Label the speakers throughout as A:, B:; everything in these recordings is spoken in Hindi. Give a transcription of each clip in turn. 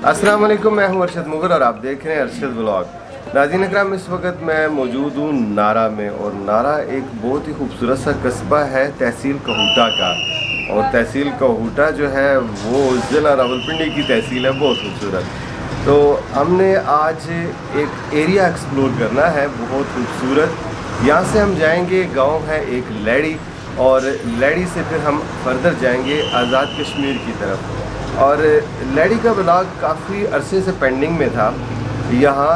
A: अस्सलाम वालेकुम, मैं हूं अरशद मुगल और आप देख रहे हैं अरशद व्लॉग। नाज़रीन इकराम, इस वक्त मैं मौजूद हूं नारा में, और नारा एक बहुत ही खूबसूरत सा कस्बा है तहसील कहूटा का। और तहसील कहूटा जो है वो ज़िला रावलपिंडी की तहसील है, बहुत खूबसूरत। तो हमने आज एक एरिया एक्सप्लोर करना है बहुत खूबसूरत। यहाँ से हम जाएंगे, गांव है एक लैड़ी, और लैड़ी से फिर हम फर्दर जाएंगे आज़ाद कश्मीर की तरफ। और लैड़ी का ब्लॉग काफ़ी अरसे से पेंडिंग में था। यहाँ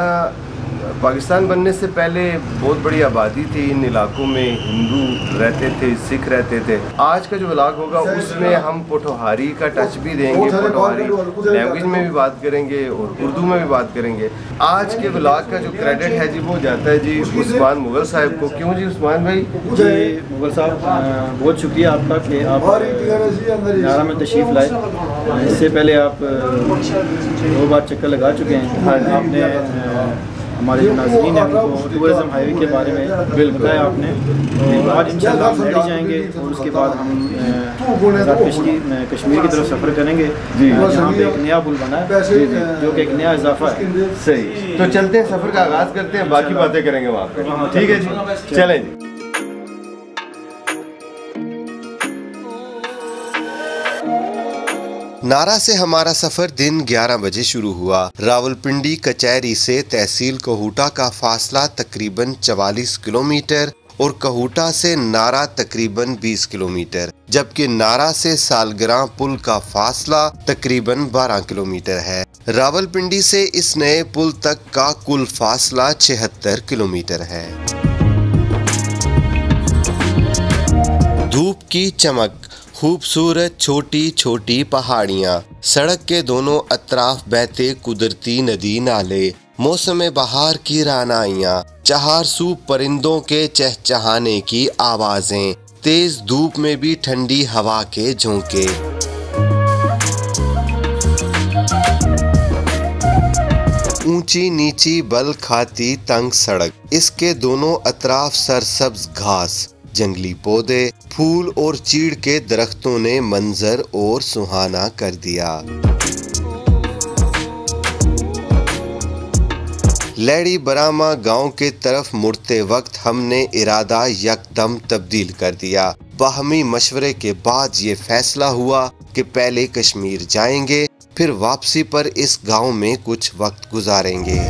A: पाकिस्तान बनने से पहले बहुत बड़ी आबादी थी, इन इलाकों में हिंदू रहते थे, सिख रहते थे। आज का जो ब्लॉग होगा उसमें हम पोठोहारी का टच भी देंगे, पोठोहारी लैंग्वेज में भी बात करेंगे और उर्दू में भी बात करेंगे। आज के ब्लॉग का जो क्रेडिट है जी वो जाता है जी उस्मान मुगल साहब को। क्यों जी उस्मान भाई?
B: जी मुगल साहब, बहुत शुक्रिया आपका कि आप नारा में तशरीफ़ लाए। इससे पहले आप 2 बार चक्कर लगा चुके हैं।
A: हाँ,
B: आपने हमारे जो नाज़रीन हैं उनको टूरिज़म हाईवे के बारे में बताया आपने। तो आज इंशाल्लाह हम लैड़ी जाएंगे और उसके बाद हम कश्मीर की तरफ सफ़र करेंगे। यहाँ पे एक नया पुल बना है जो कि एक नया इजाफा है।
A: सही, तो चलते हैं, सफ़र का आगाज़ करते हैं, बाकी बातें करेंगे वहाँ पे। ठीक है जी, चलें जी। नारा से हमारा सफर दिन 11 बजे शुरू हुआ। रावलपिंडी कचहरी से तहसील कहूटा का फासला तकरीबन 44 किलोमीटर और कहूटा से नारा तकरीबन 20 किलोमीटर, जबकि नारा से सालग्रां पुल का फासला तकरीबन 12 किलोमीटर है। रावलपिंडी से इस नए पुल तक का कुल फासला 76 किलोमीटर है। धूप की चमक, खूबसूरत छोटी छोटी पहाड़ियाँ, सड़क के दोनों अतराफ बहते कुदरती नदी नाले, मौसम बहार की रानाइयाँ, चहारसू परिंदों के चहचहाने की आवाजें, तेज धूप में भी ठंडी हवा के झोंके। ऊंची नीची बल खाती तंग सड़क, इसके दोनों अतराफ सरसब्ज घास, जंगली पौधे, फूल और चीड़ के दरख्तों ने मंजर और सुहाना कर दिया। लैड़ी बरामा गांव के तरफ मुड़ते वक्त हमने इरादा यकदम तब्दील कर दिया। बाहमी मशवरे के बाद ये फैसला हुआ कि पहले कश्मीर जाएंगे, फिर वापसी पर इस गांव में कुछ वक्त गुजारेंगे।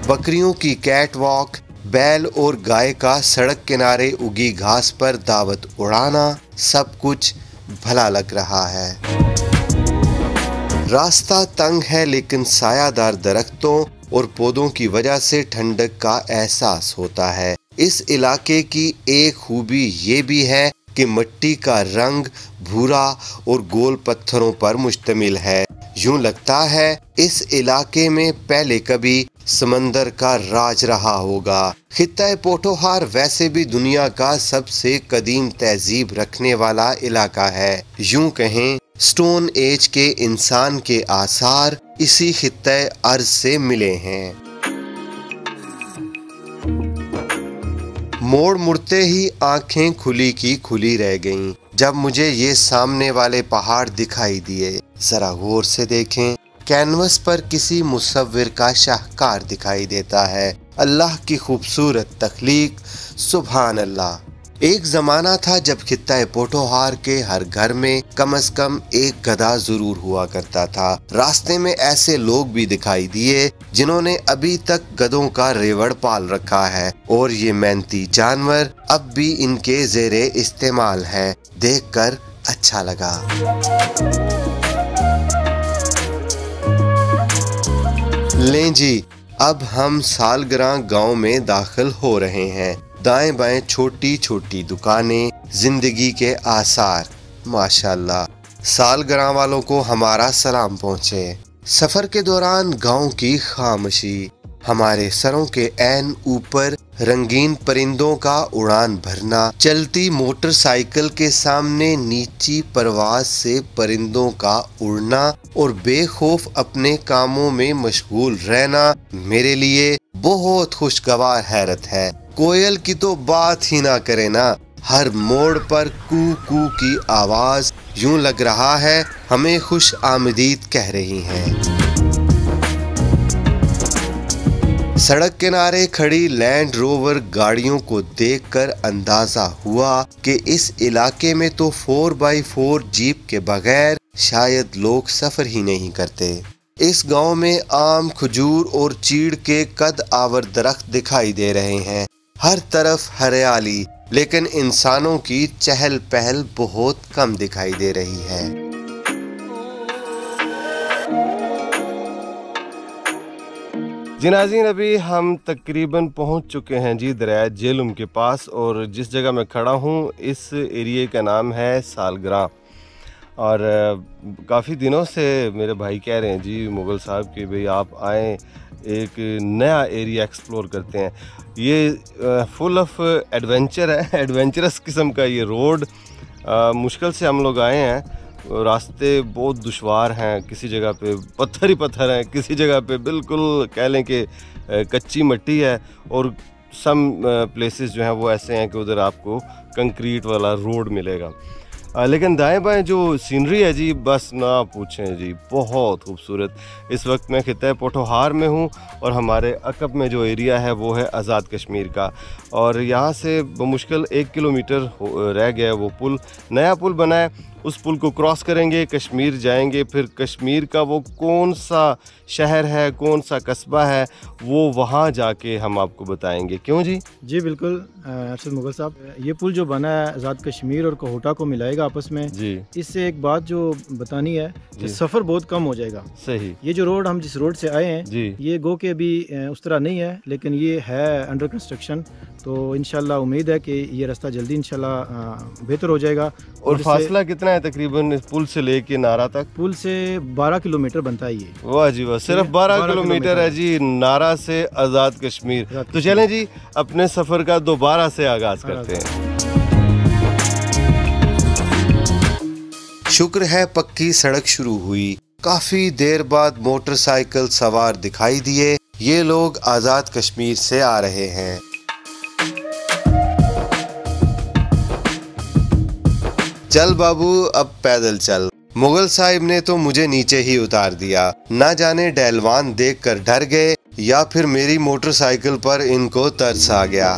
A: बकरियों की कैट वॉक, बैल और गाय का सड़क किनारे उगी घास पर दावत उड़ाना, सब कुछ भला लग रहा है। रास्ता तंग है लेकिन सायादार दरख्तों और पौधों की वजह से ठंडक का एहसास होता है। इस इलाके की एक खूबी ये भी है कि मिट्टी का रंग भूरा और गोल पत्थरों पर मुश्तमिल है। यूं लगता है इस इलाके में पहले कभी समंदर का राज रहा होगा। खित्ता पोठोहार वैसे भी दुनिया का सबसे कदीम तहजीब रखने वाला इलाका है। यूं कहें स्टोन एज के इंसान के आसार इसी खित्ते अर्ज से मिले हैं। मोड़ मुड़ते ही आंखें खुली की खुली रह गईं जब मुझे ये सामने वाले पहाड़ दिखाई दिए। जरा गौर से देखें, कैनवस पर किसी मुसव्विर का शाहकार दिखाई देता है। अल्लाह की खूबसूरत तख्लीक, सुभान अल्लाह। एक जमाना था जब खित्ता पोठोहार के हर घर में कम से कम एक गधा जरूर हुआ करता था। रास्ते में ऐसे लोग भी दिखाई दिए जिन्होंने अभी तक गधों का रेवड़ पाल रखा है, और ये मेहनती जानवर अब भी इनके ज़ेरे इस्तेमाल है। देखकर अच्छा लगा। लें जी, अब हम सालग्रां गांव में दाखिल हो रहे हैं। दाएं बाएं छोटी छोटी दुकानें, जिंदगी के आसार। माशाल्लाह, सालग्रां वालों को हमारा सलाम पहुँचे। सफर के दौरान गांव की खामोशी, हमारे सरों के ऐन ऊपर रंगीन परिंदों का उड़ान भरना, चलती मोटरसाइकिल के सामने नीची परवाज से परिंदों का उड़ना और बेखौफ अपने कामों में मशगूल रहना मेरे लिए बहुत खुशगवार हैरत है। कोयल की तो बात ही ना करे ना, हर मोड़ पर कू कू की आवाज, यूं लग रहा है हमें खुश आमदीद कह रही हैं। सड़क किनारे खड़ी लैंड रोवर गाड़ियों को देखकर अंदाजा हुआ कि इस इलाके में तो 4x4 जीप के बगैर शायद लोग सफर ही नहीं करते। इस गांव में आम, खजूर और चीड़ के कद आवर दरख्त दिखाई दे रहे हैं। हर तरफ हरियाली, लेकिन इंसानों की चहल पहल बहुत कम दिखाई दे रही है। जी नाज़रीन, अभी हम तकरीबन पहुंच चुके हैं जी दरिया झेलम के पास, और जिस जगह मैं खड़ा हूं इस एरिया का नाम है सालग्रां। और काफ़ी दिनों से मेरे भाई कह रहे हैं जी मुग़ल साहब कि भाई आप आएँ, एक नया एरिया एक्सप्लोर करते हैं। ये फुल ऑफ एडवेंचर है, एडवेंचरस किस्म का ये रोड। मुश्किल से हम लोग आए हैं, रास्ते बहुत दुश्वार हैं, किसी जगह पे पत्थर ही पत्थर हैं, किसी जगह पे बिल्कुल कह लें कि कच्ची मिट्टी है, और सम प्लेसेस जो हैं वो ऐसे हैं कि उधर आपको कंक्रीट वाला रोड मिलेगा। लेकिन दाएं बाएं जो सीनरी है जी, बस ना पूछें जी, बहुत खूबसूरत। इस वक्त मैं खित्ता पोठोहार में हूँ, और हमारे अकब में जो एरिया है वो है आज़ाद कश्मीर का। और यहाँ से बमुश्किल 1 किलोमीटर रह गया है वो पुल, नया पुल बना है। उस पुल को क्रॉस करेंगे, कश्मीर जाएंगे। फिर कश्मीर का वो कौन सा शहर है, कौन सा कस्बा है, वो वहाँ जाके हम आपको बताएंगे। क्यों जी?
B: जी बिल्कुल अरशद मुग़ल साहब, ये पुल जो बना है आज़ाद कश्मीर और कोहटा को मिलाएगा आपस में जी। इससे एक बात जो बतानी है कि सफ़र बहुत कम हो जाएगा।
A: सही।
B: ये जो रोड, हम जिस रोड से आए हैं जी, ये गो के अभी उस तरह नहीं है, लेकिन ये है अंडर कंस्ट्रक्शन। तो इंशाल्लाह उम्मीद है कि ये रास्ता जल्दी इंशाल्लाह बेहतर हो जाएगा।
A: और फासला कितना है तकरीबन पुल से लेके नारा तक?
B: पुल से 12 किलोमीटर बनता है ये।
A: वाह जी वाह, सिर्फ 12 किलोमीटर है जी नारा से आज़ाद कश्मीर। तो चलें जी, अपने सफ़र का दोबारा से आगाज करते हैं। शुक्र है पक्की सड़क शुरू हुई। काफी देर बाद मोटरसाइकिल सवार दिखाई दिए। ये लोग आज़ाद कश्मीर से आ रहे हैं। चल बाबू, अब पैदल चल। मुगल साहिब ने तो मुझे नीचे ही उतार दिया। ना जाने डहलवान देखकर डर गए या फिर मेरी मोटरसाइकिल पर इनको तरस आ गया।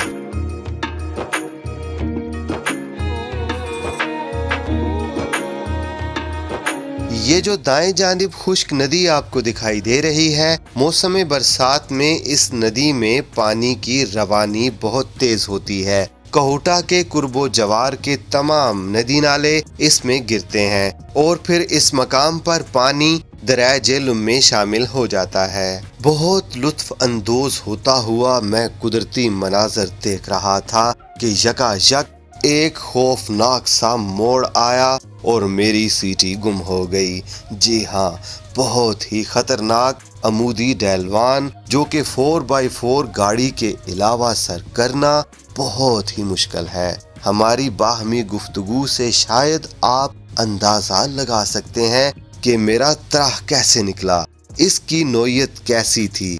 A: ये जो दाएं जानिब खुश्क नदी आपको दिखाई दे रही है, मौसम बरसात में इस नदी में पानी की रवानी बहुत तेज होती है। कोहटा के कुर्बो जवार के तमाम नदी नाले इसमें गिरते हैं, और फिर इस मकाम पर पानी दरिया झेलम में शामिल हो जाता है। बहुत लुत्फ अंदोज होता हुआ मैं कुदरती मनाजर देख रहा था कि यकायक एक खौफनाक सा मोड़ आया और मेरी सीटी गुम हो गई। जी हाँ, बहुत ही खतरनाक अमूदी डहलवान, जो कि 4x4 गाड़ी के अलावा सर करना बहुत ही मुश्किल है। हमारी बाहमी गुफ्तगू से शायद आप अंदाजा लगा सकते हैं कि मेरा त्राह कैसे निकला, इसकी नोयत कैसी थी।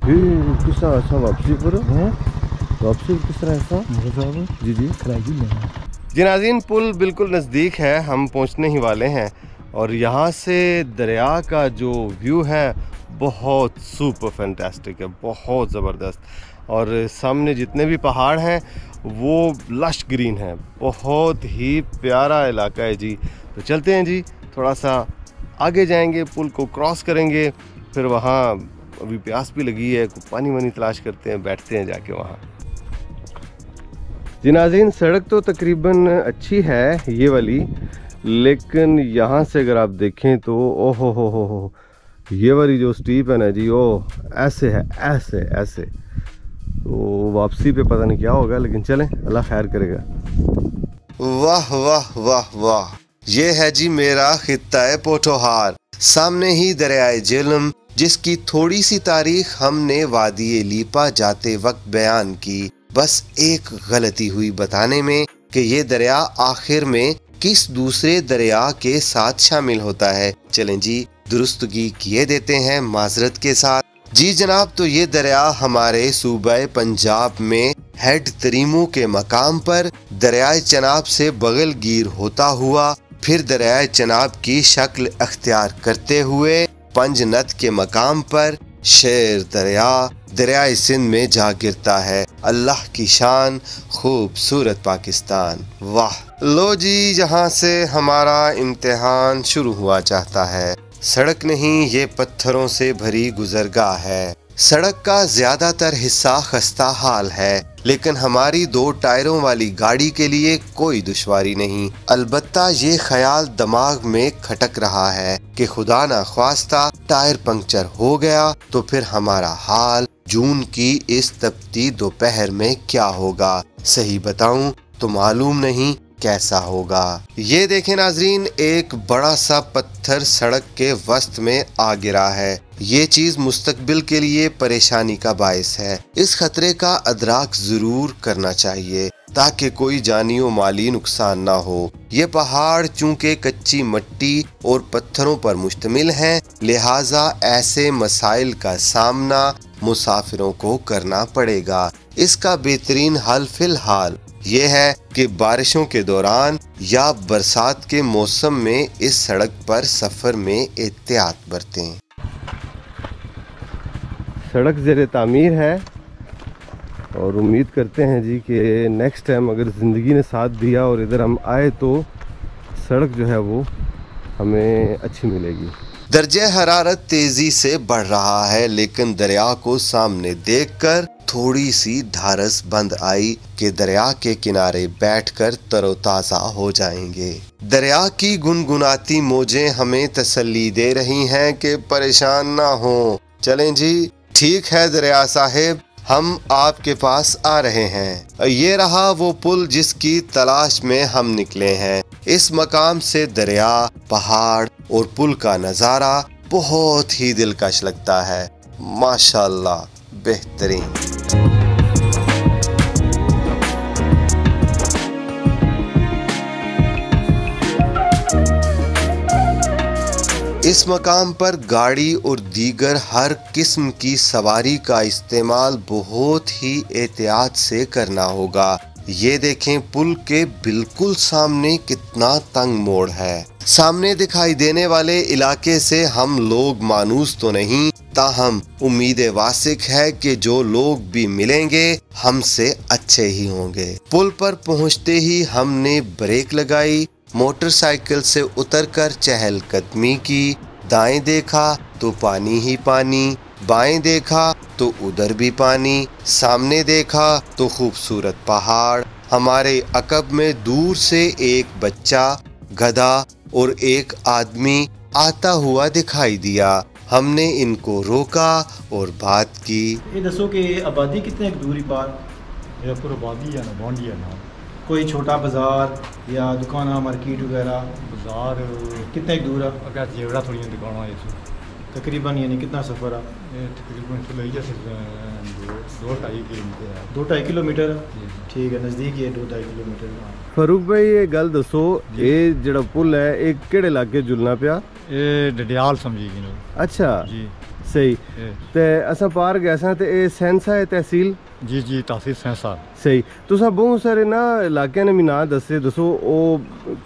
A: जी नाज़रीन, पुल बिल्कुल नज़दीक है, हम पहुंचने ही वाले हैं। और यहाँ से दरिया का जो व्यू है बहुत सुपर फैंटास्टिक है, बहुत ज़बरदस्त। और सामने जितने भी पहाड़ हैं वो लश ग्रीन है, बहुत ही प्यारा इलाका है जी। तो चलते हैं जी, थोड़ा सा आगे जाएंगे, पुल को क्रॉस करेंगे, फिर वहाँ अभी प्यास भी लगी है, पानी वानी तलाश करते हैं, बैठते हैं जाके वहाँ। जी नाज़रीन, सड़क तो तकरीबन अच्छी है ये वाली, लेकिन यहाँ से अगर आप देखें तो ओहो हो, ये वाली जो स्टीप है ना जी, वो ऐसे है, ऐसे ऐसे। तो वापसी पे पता नहीं क्या होगा, लेकिन चलें, अल्लाह खैर करेगा। वाह वाह वाह वाह, ये है जी मेरा खित्ता पोठोहार। सामने ही दरिया झेलम, जिसकी थोड़ी सी तारीख हमने वादी लीपा जाते वक्त बयान की। बस एक गलती हुई बताने में कि ये दरिया आखिर में किस दूसरे दरिया के साथ शामिल होता है। चलें जी, दुरुस्तगी किए देते हैं माजरत के साथ। जी जनाब, तो ये दरिया हमारे सूबे पंजाब में हेड तरीमो के मकाम पर दरियाए चनाब से बगल गिर होता हुआ फिर दरियाए चनाब की शक्ल अख्तियार करते हुए पंजनत के मकाम पर शेर दरिया दरियाए सिंध में जा गिरता है। अल्लाह की शान, खूबसूरत पाकिस्तान। वाह। लो जी, यहाँ से हमारा इम्तिहान शुरू हुआ चाहता है। सड़क नहीं, ये पत्थरों से भरी गुजरगाह है। सड़क का ज्यादातर हिस्सा खस्ता हाल है, लेकिन हमारी 2 टायरों वाली गाड़ी के लिए कोई दुश्वारी नहीं। अलबत्ता ये ख्याल दिमाग में खटक रहा है कि खुदा ना ख्वास्ता टायर पंक्चर हो गया तो फिर हमारा हाल जून की इस तपती दोपहर में क्या होगा। सही बताऊं तो मालूम नहीं कैसा होगा। ये देखें नाजरीन, एक बड़ा सा पत्थर सड़क के वस्त में आ गिरा है। ये चीज मुस्तकबिल के लिए परेशानी का बायस है। इस खतरे का अदराक जरूर करना चाहिए ताकि कोई जानी और माली नुकसान ना हो। ये पहाड़ चूंकि कच्ची मिट्टी और पत्थरों पर मुश्तमिल हैं, लिहाजा ऐसे मसाइल का सामना मुसाफिरों को करना पड़ेगा। इसका बेहतरीन हल फिलहाल ये है कि बारिशों के दौरान या बरसात के मौसम में इस सड़क पर सफर में एहतियात बरतें। सड़क ज़ेरे तामीर है और उम्मीद करते हैं जी कि नेक्स्ट टाइम अगर ज़िंदगी ने साथ दिया और इधर हम आए तो सड़क जो है वो हमें अच्छी मिलेगी। दर्जे हरारत तेज़ी से बढ़ रहा है, लेकिन दरिया को सामने देखकर थोड़ी सी ढारस बंद आई कि दरिया के किनारे बैठकर तरोताज़ा हो जाएंगे। दरिया की गुनगुनाती मौजें हमें तसल्ली दे रही हैं कि परेशान ना हो। चलें जी, ठीक है दरिया साहिब, हम आपके पास आ रहे हैं। ये रहा वो पुल जिसकी तलाश में हम निकले हैं। इस मकाम से दरिया, पहाड़ और पुल का नज़ारा बहुत ही दिलकश लगता है। माशाअल्लाह, बेहतरीन। इस मकाम पर गाड़ी और दीगर हर किस्म की सवारी का इस्तेमाल बहुत ही एहतियात से करना होगा। ये देखें, पुल के बिल्कुल सामने कितना तंग मोड़ है। सामने दिखाई देने वाले इलाके से हम लोग मानूस तो नहीं, ताहम उम्मीद वासिक है कि जो लोग भी मिलेंगे हमसे अच्छे ही होंगे। पुल पर पहुंचते ही हमने ब्रेक लगाई, मोटरसाइकिल से उतरकर चहलकदमी की। दाएं देखा तो पानी ही पानी, बाएं देखा तो उधर भी पानी, सामने देखा तो खूबसूरत पहाड़। हमारे अकब में दूर से एक बच्चा, गधा और एक आदमी आता हुआ दिखाई दिया। हमने इनको रोका और बात की।
B: ये दसो कि आबादी कितने दूरी पार?
C: आबादी है ना, बॉन्डी है ना।
B: कोई छोटा बाजार या दुकान मार्केट वगैरह
C: बाजार
B: कितने दूर है?
C: अगर जेवड़ा थोड़ी दुकान है
B: तकरीबन, यानी कितना सफ़र है?
C: तकरीबन तो लई जैसे 2-2.5 किलोमीटर है।
B: 2-2.5 किलोमीटर? ठीक है, नज़दीक ही है 2-2.5 किलोमीटर।
A: फरूक भाई, ये गल दसो, ये जड़ा पुल है एक केड़े इलाके जुलना पिया?
C: ये डडियाल समझी गिनो।
A: अच्छा
C: जी,
A: सही। ते असा पार गए सा ते ए सेंसा है तहसील?
C: जी जी, तहसील सेंसा।
A: सही। तुसा बहुत सारे ना इलाके ने भी ना दसे, दसो ओ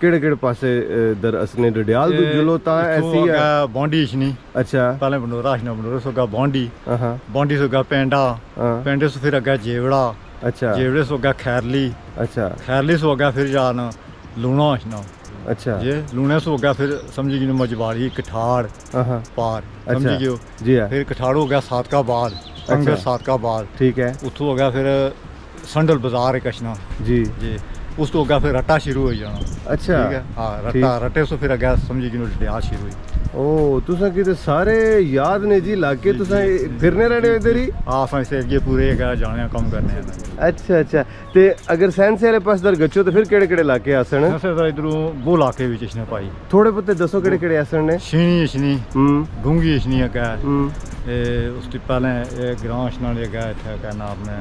A: केड़े केड़े पासे दर असने डडियाल दु जुलो ता ऐसी है
C: बॉन्डी इशनी।
A: अच्छा,
C: पहले बनोरा इशना, बनोरा सोगा बॉन्डी,
A: हां
C: बॉन्डी सोगा पेंडा, पेंडे से फिर अगा जेवड़ा,
A: अच्छा,
C: जेवड़े सोगा खैरली, अच्छा, खैरली सोगा फिर जाना लूना इशना, अच्छा, ये लूने से हो गया फिर समझी गिनो मजबारी कठाड़ पार, समझी गियो जी। फिर कठाड़ हो गया सात का बाद, संगर सात का बाद, ठीक है। उतो हो गया फिर संडल बाजार एक कशना जी जी। उस तो हो गया फिर रट्टा शुरू हो जाना। अच्छा, ठीक है, हाँ रट्टा, रट्टे से फिर अगर समझी गिनो डडियाल शुरू हुई। ओ तुसा किते सारे याद ने जी लाके, तुसा फिरने रहने इधर ही? हां, असां इसे ये पूरे गए जाने कम करने हैं। अच्छा अच्छा। ते अगर सैंस वाले पास दर गचो तो फिर केड़े केड़े इलाके आसन? सर इधरों वो इलाके विच इसने पाई थोड़े पते दसो केड़े केड़े आसन ने? छीनी इशनी, डूंगी इशनी है, ए उसके पहले एक ग्राम इशना ले गया थे, क्या नाम ने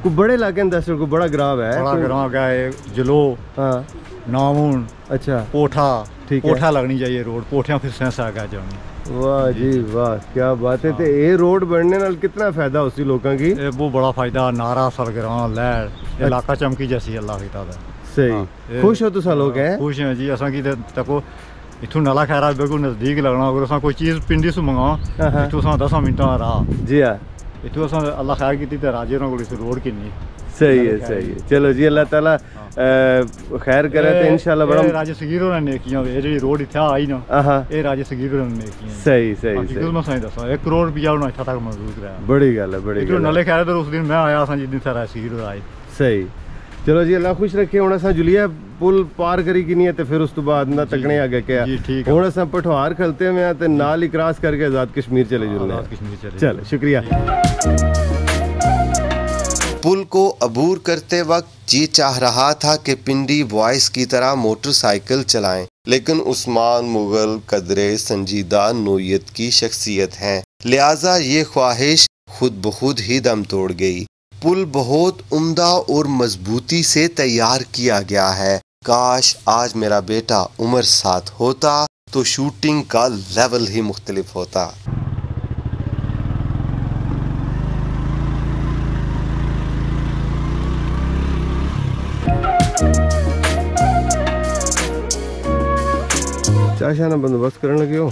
C: को बड़े इलाके में दस को बड़ा ग्राम है, बड़ा ग्राम गया जलो, हां नामून, अच्छा, पोठा, ठीक है, पोठा लगनी चाहिए रोड, पोठियां फिर सेंस आ गया जानी।
A: वाह जी वाह, क्या बात है। ते ये रोड बनने नाल कितना फायदा उसी लोगों की?
C: बहुत बड़ा फायदा। नारा सरगरां लैर इलाका चमकी जैसी अल्लाह की तादा।
A: सही खुश हो तुसा लोग? हैं
C: खुश हैं जी। असा की तको इथों नाला खैरा बिल्कुल नज़दीक लगना। अगर असा कोई चीज़ पिंडी से मंगाओ इथों असा 10 मिनटां राह
A: जी। हाँ
C: इथों असा अल्लाह खैर की राजे को रोड किन्नी
A: सही है सही है। चलो जी, अल्लाह ताला खैर करे तो इंशाल्लाह बड़ा
C: राजे सगीर होना नेकियां ये जी रोड इथे आई ना ये राजे सगीर होना नेकियां।
A: सही सही सही।
C: मैं सही दसा 1 करोड़ रुपया होना इथा तक मौजूद रहा।
A: बड़ी गल है बड़ी गल।
C: नाले खैर उस दिन मैं आया जिस दिन सारा सगीर आए।
A: सही। चलो जी, अल्लाह खुश रखे। हुण असां जुलिया पुल पार करी कि नहीं है, तो फिर उस तो बाद ना तकने आगे क्या हुण असां पठवार खलते में ते नाल ही क्रॉस करके आज़ाद कश्मीर चले जुलने। चलो शुक्रिया।
D: पुल को अबूर करते वक्त जी चाह रहा था कि पिंडी बॉयज की तरह मोटरसाइकिल चलाएं, लेकिन उस्मान मुगल कदरे संजीदा नोयत की शख्सियत हैं, लिहाजा ये ख्वाहिश खुद ब खुद ही दम तोड़ गई। पुल बहुत उम्दा और मजबूती से तैयार किया गया है। काश आज मेरा बेटा उमर साथ होता तो शूटिंग का लेवल ही मुख्तलिफ होता।
A: चाह शाह बंदोबस्त करने लगे हो?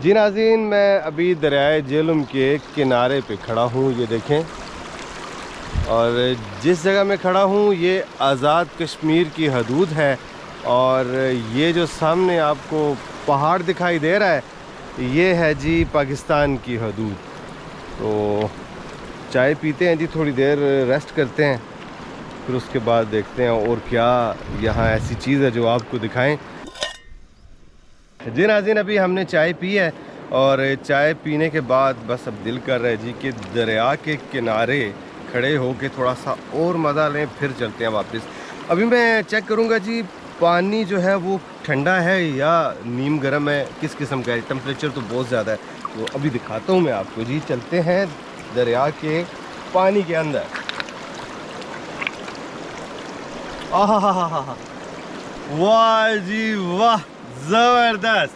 A: जी नाज़रीन, मैं अभी दरियाए झेलम के किनारे पे खड़ा हूँ, ये देखें। और जिस जगह मैं खड़ा हूँ ये आज़ाद कश्मीर की हदूद है। और ये जो सामने आपको पहाड़ दिखाई दे रहा है ये है जी पाकिस्तान की हदूद। तो चाय पीते हैं जी, थोड़ी देर रेस्ट करते हैं, फिर उसके बाद देखते हैं और क्या यहाँ ऐसी चीज़ है जो आपको दिखाएं। जी नाज़रीन, अभी हमने चाय पी है और चाय पीने के बाद बस अब दिल कर रहा है जी कि दरिया के किनारे खड़े हो के थोड़ा सा और मज़ा लें, फिर चलते हैं वापस। अभी मैं चेक करूँगा जी पानी जो है वो ठंडा है या नीम गर्म है, किस किस्म का है। टेम्परेचर तो बहुत ज़्यादा है, तो अभी दिखाता हूँ मैं आपको जी। चलते हैं दरिया के पानी के अंदर। आहा हा हा हा, वाह जी वाह, ज़बरदस्त।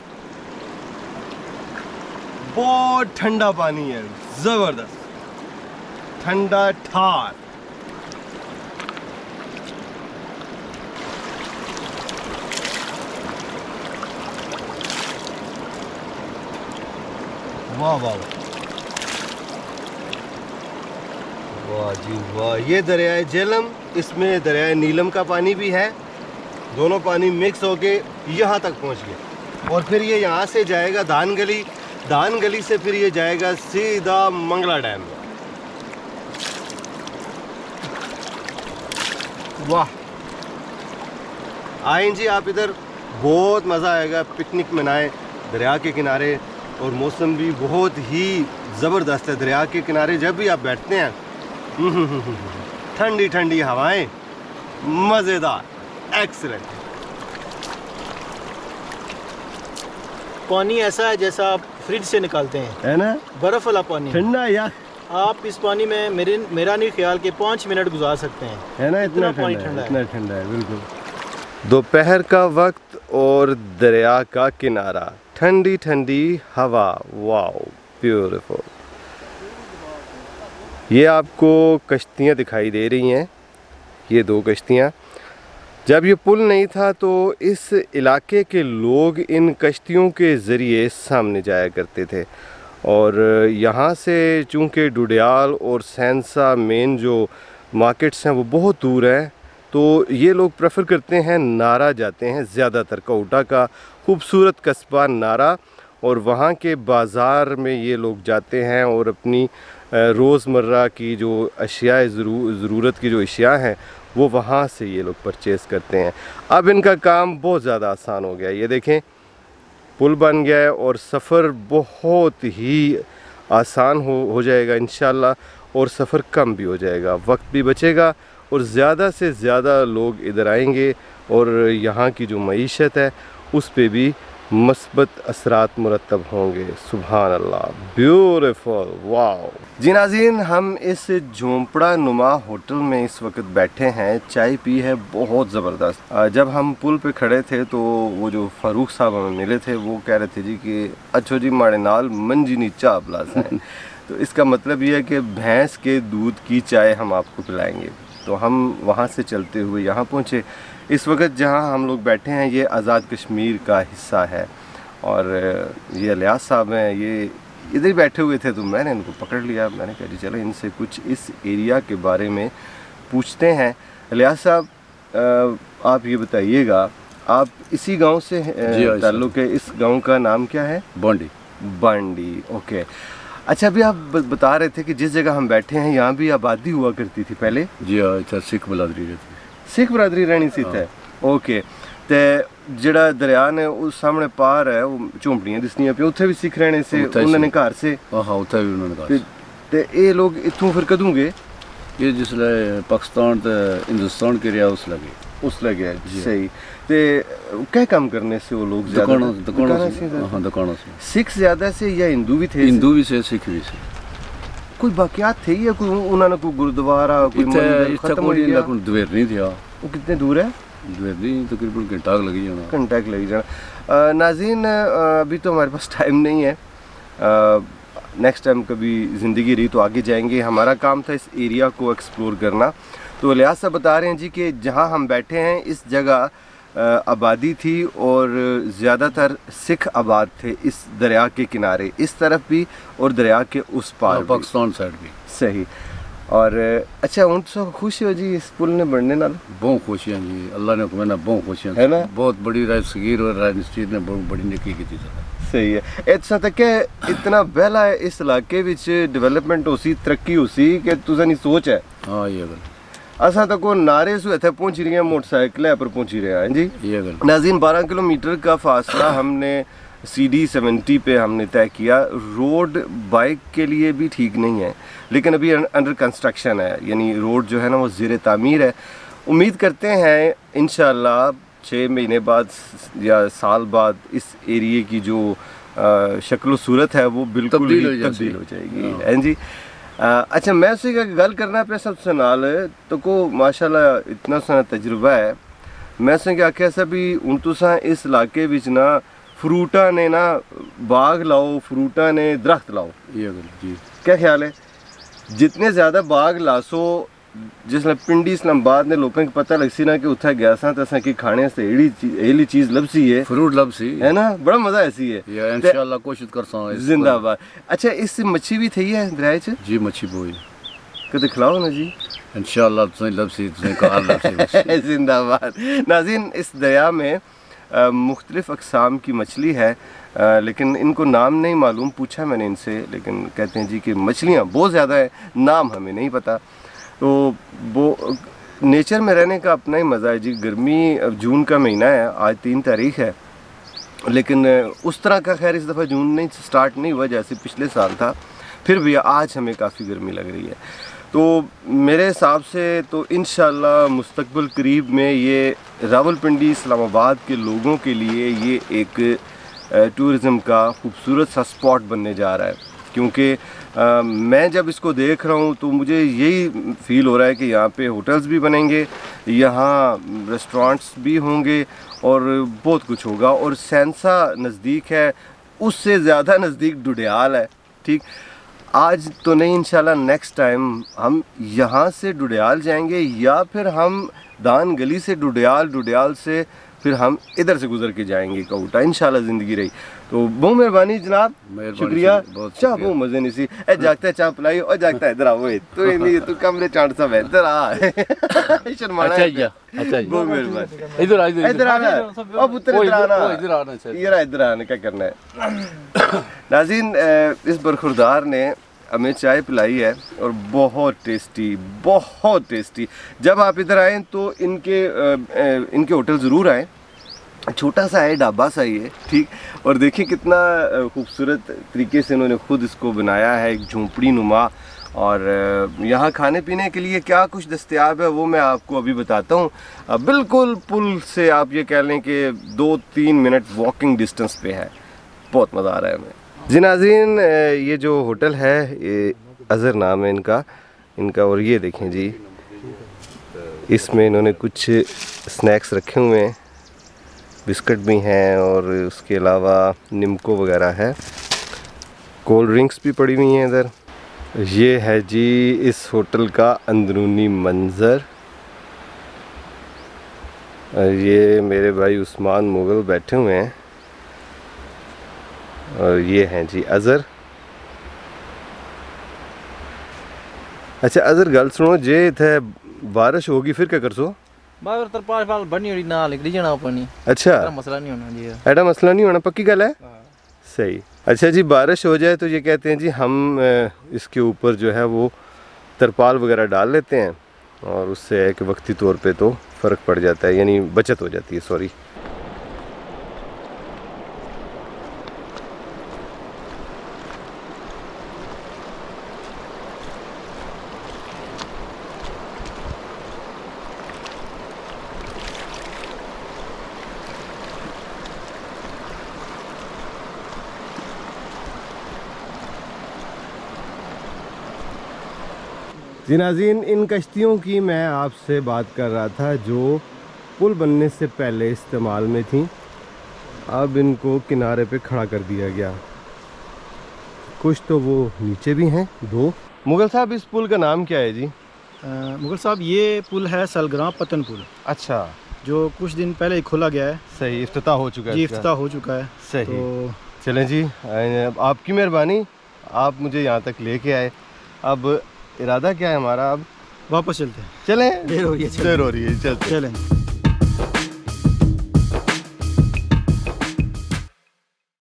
A: बहुत ठंडा पानी है, ज़बरदस्त ठंडा ठार। वाह वाह वाह जी वाह। ये दरियाए झेलम, इसमें दरियाए नीलम का पानी भी है, दोनों पानी मिक्स होके यहाँ तक पहुँच गए। और फिर ये यहाँ से जाएगा दान गली, दान गली से फिर ये जाएगा सीधा मंगला डैम। वाह, आएँ जी आप इधर, बहुत मज़ा आएगा। पिकनिक मनाएं दरिया के किनारे, और मौसम भी बहुत ही ज़बरदस्त है। दरिया के किनारे जब भी आप बैठते हैं ठंडी ठंडी हवाएं, मज़ेदार, एक्सीलेंट।
B: पानी ऐसा है जैसा आप फ्रिज से निकालते हैं,
A: है ना,
B: बर्फ़ वाला पानी,
A: ठंडा यार।
B: आप इस पानी में मेरा नहीं ख्याल के 5 मिनट गुजार सकते हैं,
A: है ना। इतना
B: पानी ठंडा है,
A: इतना ठंडा है बिल्कुल। दोपहर का वक्त और दरिया का किनारा, ठंडी ठंडी हवा, वाओ ब्यूटीफुल। ये आपको कश्तियाँ दिखाई दे रही हैं, ये 2 कश्तियाँ। जब ये पुल नहीं था तो इस इलाके के लोग इन कश्तियों के ज़रिए सामने जाया करते थे। और यहाँ से चूँकि डुडियाल और सैनसा मेन जो मार्केट्स हैं वो बहुत दूर हैं, तो ये लोग प्रेफर करते हैं नारा जाते हैं ज़्यादातर। कऊटा का खूबसूरत कस्बा नारा, और वहाँ के बाज़ार में ये लोग जाते हैं और अपनी रोज़मर्रा की जो अशिया ज़रूरत की जो अशिया हैं वो वहाँ से ये लोग परचेज़ करते हैं। अब इनका काम बहुत ज़्यादा आसान हो गया। ये देखें, पुल बन गया है और सफ़र बहुत ही आसान हो जाएगा इंशाल्लाह, और सफ़र कम भी हो जाएगा, वक्त भी बचेगा और ज़्यादा से ज़्यादा लोग इधर आएंगे और यहाँ की जो मईशत है उस पे भी मस्बत असरात मुरतब होंगे। सुभान अल्लाह, ब्यूटीफुल, वाओ। जी नाज़रीन, हम इस झोंपड़ा नुमा होटल में इस वक्त बैठे हैं, चाय पी है बहुत ज़बरदस्त। जब हम पुल पे खड़े थे तो वो जो फ़ारूक साहब हमें मिले थे वो कह रहे थे जी कि अच्छो जी माड़े नाल मंजी नीचा अबलास है। तो इसका मतलब ये है कि भैंस के दूध की चाय हम आपको पिलाएंगे। तो हम वहाँ से चलते हुए यहाँ पहुँचे। इस वक्त जहाँ हम लोग बैठे हैं ये आज़ाद कश्मीर का हिस्सा है और ये इलियास साहब हैं, ये इधर ही बैठे हुए थे। तो मैंने इनको पकड़ लिया, मैंने कहा जी चलो इनसे कुछ इस एरिया के बारे में पूछते हैं। इलियास साहब, आप ये बताइएगा, आप इसी गांव से ताल्लुक़ है? इस गांव का नाम क्या है?
E: बांडी।
A: बांडी, ओके। अच्छा, अभी आप बता रहे थे कि जिस जगह हम बैठे हैं यहाँ भी आबादी हुआ करती थी पहले?
E: जी हाँ, सिख बरादरी रहती,
A: सिख बरादरी रहनी सी थे। ओके, ते ਜਿਹੜਾ ਦਰਿਆ ਨੇ ਉਸ ਸਾਹਮਣੇ ਪਾਰ ਹੈ ਉਹ ਝੌਂਪੜੀਆਂ ਦਿਸਦੀਆਂ ਪਈਆਂ, ਉੱਥੇ ਵੀ ਸਿੱਖ ਰਹਿਣੇ ਸੀ ਉਹਨਾਂ ਨੇ ਘਰ ਸੇ?
E: ਹਾਂ, ਉੱਥੇ ਵੀ ਉਹਨਾਂ ਨੇ ਘਰ।
A: ਤੇ ਇਹ ਲੋग ਇੱਥੋਂ ਫਿਰ ਕਦੋਂ ਗਏ?
E: ਇਹ ਜਿਸਲੇ ਪਾਕਿਸਤਾਨ ਤੇ ਹਿੰਦੁਸਤਾਨ के रिया उस लगे
A: सही। ते क्या काम करने से वो लोग ज्यादा?
E: दुकानों से।
A: सिख ज्यादा से या हिंदू भी थे?
E: हिंदू भी से, सिख भी से।
A: कोई बाकियात थे या कोई उन्होंने कोई गुरुद्वारा कोई मंदिर खत्म हो गया?
E: द्वेर नहीं था।
A: वो कितने दूर है?
E: द्वेर नहीं, तकरीबन घंटा लगी जाना।
A: घंटा लगी जाना। नाज़रीन, अभी तो हमारे पास टाइम नहीं है, नेक्स्ट टाइम कभी ज़िंदगी रही तो आगे जाएंगे। हमारा काम था इस एरिया को एक्सप्लोर करना। तो इलियास साहब बता रहे हैं जी कि जहाँ हम बैठे हैं इस जगह आबादी थी और ज़्यादातर सिख आबाद थे इस दरिया के किनारे, इस तरफ भी और दरिया के उस पार,
E: पाकिस्तान साइड भी।
A: सही। और अच्छा, उन सब खुश हो जी इस पुल ने बढ़ने नाल?
E: बहुत खुशियाँ जी, अल्लाह ने हुक्म बहुत खुशियाँ
A: है ना।
E: बहुत बड़ी राय सगीर और राय नसीर ने बहुत बड़ी नेकी की थी।
A: सही है। इतना तक है, इतना पहला है इस इलाके विच डेवलपमेंट हो सी, तरक्की हो सी कि तुझे नहीं सोच है।
E: हाँ, ये गल
A: असा तो को नारे से इतने पहुंच रही हैं, मोटरसाइकिल पर पहुंच रहे हैं जी।
E: ये गल
A: नाज़रीन, 12 किलोमीटर का फासला हमने CD 70 पे हमने तय किया। रोड बाइक के लिए भी ठीक नहीं है, लेकिन अभी अंडर कंस्ट्रक्शन है, यानी रोड जो है ना वो ज़ेर तामीर है। उम्मीद करते हैं इंशाल्लाह 6 महीने बाद या साल बाद इस एरिए की जो शक्ल सूरत है वो बिल्कुल तब्दील हो जाएगी। हैं जी। अच्छा, मैं उसी का गल करना पे सबसे नाल तो को माशाल्लाह इतना सारा तजुर्बा है। मैं उसे आख्या सा भी हूँ तुसा इस इलाके विच ना फ्रूटा ने ना बाग लाओ, फ्रूटा ने दरख्त लाओ।
E: ये जी
A: क्या ख्याल है? जितने ज़्यादा बाग लासो, जिसने पिंडी इस्लामाबाद ने लोगों को पता लग सी ना कि उत्थे गया सा तो असा कि खाने से एड़ी चीज़ लभसी है,
E: फ्रूट लभसी है ना,
A: बड़ा मज़ा ऐसी है।
E: इंशाल्लाह कोशिश करसा
A: जिंदाबाद। अच्छा, इस मच्छी भी थी है दरिया च?
E: जी, मच्छी बोई
A: कदे खिलाओ ना जी,
E: इंशाल्लाह तुसें लभसी, तुसें कार लभसी।
A: जिंदाबाद। नाज़रीन, इस दरिया में मुख्तलिफ़ अक़साम की मछली है, लेकिन इनको नाम नहीं मालूम। पूछा मैंने इनसे, लेकिन कहते हैं जी कि मछलियाँ बहुत ज़्यादा है, नाम हमें नहीं पता। तो वो नेचर में रहने का अपना ही मज़ा है जी। गर्मी, जून का महीना है, आज 3 तारीख़ है, लेकिन उस तरह का खैर इस दफ़ा जून नहीं स्टार्ट नहीं हुआ जैसे पिछले साल था। फिर भी आज हमें काफ़ी गर्मी लग रही है। तो मेरे हिसाब से तो इंशाल्लाह मुस्तकबिल करीब में ये रावलपिंडी इस्लामाबाद के लोगों के लिए ये एक टूरिज़म का खूबसूरत सा स्पॉट बनने जा रहा है। क्योंकि मैं जब इसको देख रहा हूँ तो मुझे यही फ़ील हो रहा है कि यहाँ पे होटल्स भी बनेंगे, यहाँ रेस्टोरेंट्स भी होंगे और बहुत कुछ होगा। और सैंसा नज़दीक है, उससे ज़्यादा नज़दीक डुडियाल है। ठीक, आज तो नहीं, इंशाल्लाह नेक्स्ट टाइम हम यहाँ से डुडियाल जाएंगे या फिर हम दान गली से डुडियाल से फिर हम इधर से गुजर के जाएंगे कऊटा, इंशाल्लाह ज़िंदगी रही। तो बहुत मेहरबानी जनाब, शुक्रिया। चाह बहुत मजे नहीं सी ए जागता है, चाह पिलाई और जागता है इधर आओ, तो नहीं तू कमरे चांट सब है इधर आ शर्माना। अच्छा, बहुत मेहरबानी। इधर आना अब पुत्र इधर आना क्या करना है। नाज़रीन, इस बरखुरदार ने हमें चाय पिलाई है और बहुत टेस्टी। जब आप इधर आएँ तो इनके होटल ज़रूर आएँ। छोटा सा है, ढाबा सा ही है। ठीक, और देखिए कितना खूबसूरत तरीके से इन्होंने ख़ुद इसको बनाया है, एक झोंपड़ी नुमा। और यहाँ खाने पीने के लिए क्या कुछ दस्तयाब है वो मैं आपको अभी बताता हूँ। बिल्कुल पुल से आप ये कह लें कि 2-3 मिनट वॉकिंग डिस्टेंस पे है। बहुत मज़ा आ रहा है हमें। जी नाज़रीन, ये जो होटल है ये अज़र नाम है इनका और ये देखें जी, इसमें इन्होंने कुछ स्नैक्स रखे हुए हैं, बिस्किट भी हैं और उसके अलावा निम्को वगैरह है, कोल्ड ड्रिंक्स भी पड़ी हुई हैं इधर। ये है जी इस होटल का अंदरूनी मंज़र। ये मेरे भाई उस्मान मुगल बैठे हुए हैं और ये हैं जी अज़र। अच्छा अज़र गल सुनो, जे इत्थे बारिश होगी फिर क्या कर सो?
F: बाहर तरपाल फाल बनी होनी ना निकली जाना पानी।
A: अच्छा,
F: मसला नहीं होना जी,
A: ऐसा मसला नहीं होना, पक्की गल है। सही। अच्छा जी, बारिश हो जाए तो ये कहते हैं जी हम इसके ऊपर जो है वो तरपाल वगैरह डाल लेते हैं और उससे एक वक्ती तौर पे तो फ़र्क पड़ जाता है, यानी बचत हो जाती है। सॉरी। जी नाज़रीन, इन कश्तियों की मैं आपसे बात कर रहा था जो पुल बनने से पहले इस्तेमाल में थी। अब इनको किनारे पे खड़ा कर दिया गया। कुछ तो वो नीचे भी हैं दो। मुगल साहब, इस पुल का नाम क्या है जी?
B: मुगल साहब, ये पुल है सलग्रां पतन पुल।
A: अच्छा,
B: जो कुछ दिन पहले ही खोला गया है।
A: सही, इफ्तिताह हो चुका है
B: जी, इफ्तिताह हो चुका है।
A: सही।
B: तो
A: चलें जी, आपकी मेहरबानी, आप मुझे यहाँ तक लेके आए। अब इरादा क्या है हमारा? अब
B: वापस चलते हैं।
A: चलें,
B: देर हो रही है,
A: चलते
B: चलें।